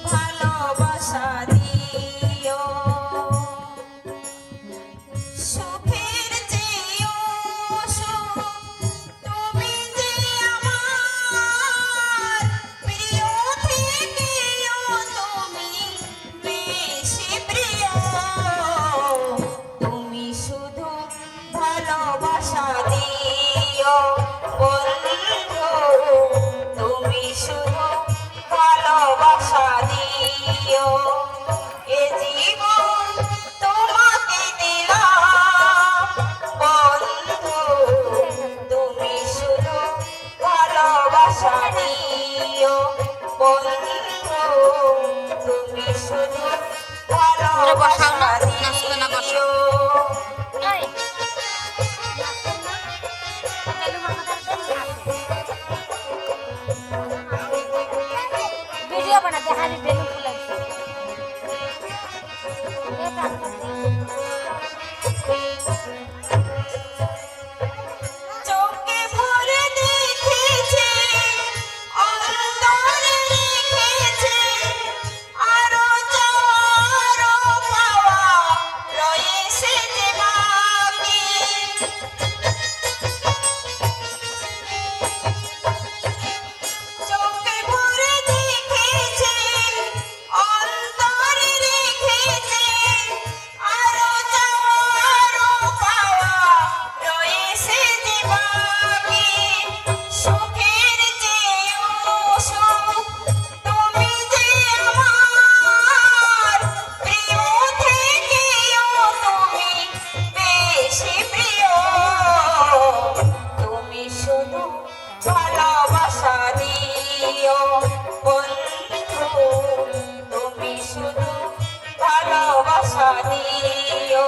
ভালোবাসা দিও সুখের চেয়েও সুখ তুমি যে আমার প্রিয় থেকেও তুমি বেশি প্রিয় তুমি শুধু ভালোবাসা দিও বন্ধু তুমি শুধু ভালোবাসা দিও এ জীবন তোমাকে দিলাম বন্ধু তুমি শুধু ভালোবাসা দিও বন্ধু তুমি শুধু ভালোবাসা দিও वीडियो बनाते हैं हारी बेलून फुलाते চোখে ভরে দেখেছে অন্তরে রেখেছে আরো যারো পাওয়া রয়েছে যে বাকি চোখে ভরে দেখেছে অন্তরে রেখেছে আরো যারো পাওয়া রয়েছে যে বাকি সুখের চেয়েও সুখ তুমি যে আমার প্রিয় থেকেও তুমি বেশি প্রিয় তুমি শুধু ভালোবাসা দিও বন্ধু তুমি শুধু ভালোবাসা দিও